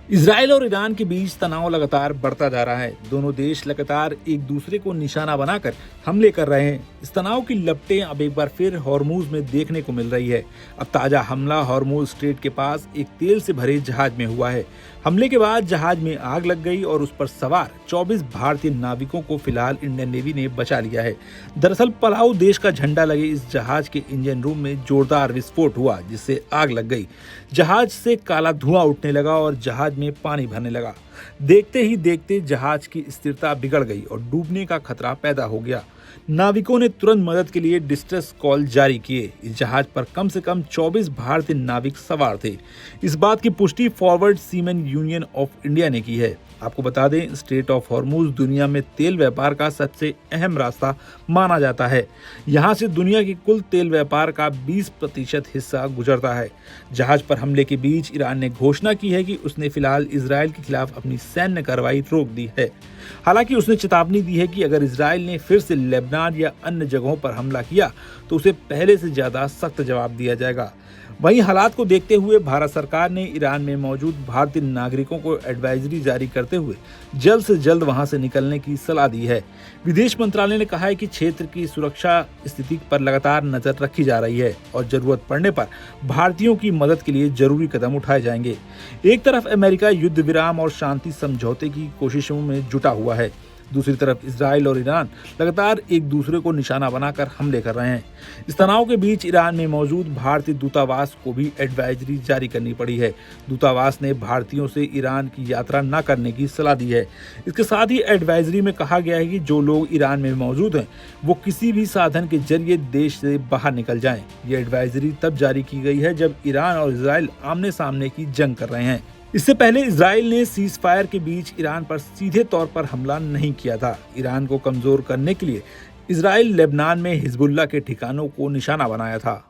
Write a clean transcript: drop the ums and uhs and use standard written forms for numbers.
Israel और Iran के बीच तनाव लगातार बढ़ता जा रहा है। दोनों देश लगातार एक दूसरे को निशाना बनाकर हमले कर रहे हैं। इस तनाव की लपटें अब एक बार फिर हॉर्मूज में देखने को मिल रही है। अब ताजा हमला हॉर्मूज स्ट्रेट के पास एक तेल से भरे जहाज में हुआ है। हमले के बाद जहाज में आग लग गई और उस पर सवार 24 भारतीय नाविकों को फिलहाल इंडियन नेवी ने बचा लिया है। दरअसल पलाऊ देश का झंडा लगे इस जहाज के इंजन रूम में जोरदार विस्फोट हुआ, जिससे आग लग गई। जहाज से काला धुआं उठने लगा और जहाज में पानी भरने लगा। देखते ही देखते जहाज की स्थिरता बिगड़ गई और डूबने का खतरा पैदा हो गया। नाविकों ने तुरंत मदद के लिए डिस्ट्रेस कॉल जारी किए। इस जहाज पर कम से कम 24 भारतीय नाविक सवार थे। इस बात की पुष्टि forward seamen union of India ने की है। आपको बता दें, स्ट्रेट ऑफ हॉर्मूज दुनिया में तेल व्यापार का सबसे अहम रास्ता माना जाता है। यहाँ से दुनिया के कुल तेल व्यापार का 20% हिस्सा गुजरता है। जहाज पर हमले के बीच ईरान ने घोषणा की है कि उसने फिलहाल इजराइल के खिलाफ अपनी सैन्य कार्रवाई रोक दी है। हालांकि उसने चेतावनी दी है कि अगर इजराइल ने फिर से लेबनान या अन्य जगहों पर हमला किया तो उसे पहले से ज्यादा सख्त जवाब दिया जाएगा। वहीं हालात को देखते हुए भारत सरकार ने ईरान में मौजूद भारतीय नागरिकों को एडवाइजरी जारी करते हुए जल्द से जल्द वहां से निकलने की सलाह दी है। विदेश मंत्रालय ने कहा है कि क्षेत्र की सुरक्षा स्थिति पर लगातार नजर रखी जा रही है और जरूरत पड़ने पर भारतीयों की मदद के लिए जरूरी कदम उठाए जाएंगे। एक तरफ अमेरिका युद्ध विराम और शांति समझौते की कोशिशों में जुटा हुआ है, दूसरी तरफ इजराइल और ईरान लगातार एक दूसरे को निशाना बनाकर हमले कर रहे हैं। इस तनाव के बीच ईरान में मौजूद भारतीय दूतावास को भी एडवाइजरी जारी करनी पड़ी है। दूतावास ने भारतीयों से ईरान की यात्रा न करने की सलाह दी है। इसके साथ ही एडवाइजरी में कहा गया है कि जो लोग ईरान में मौजूद हैं वो किसी भी साधन के जरिए देश से बाहर निकल जाएं। ये एडवाइजरी तब जारी की गई है जब ईरान और इजराइल आमने सामने की जंग कर रहे हैं। इससे पहले इजराइल ने सीज फायर के बीच ईरान पर सीधे तौर पर हमला नहीं किया था। ईरान को कमजोर करने के लिए इजराइल लेबनान में हिजबुल्लाह के ठिकानों को निशाना बनाया था।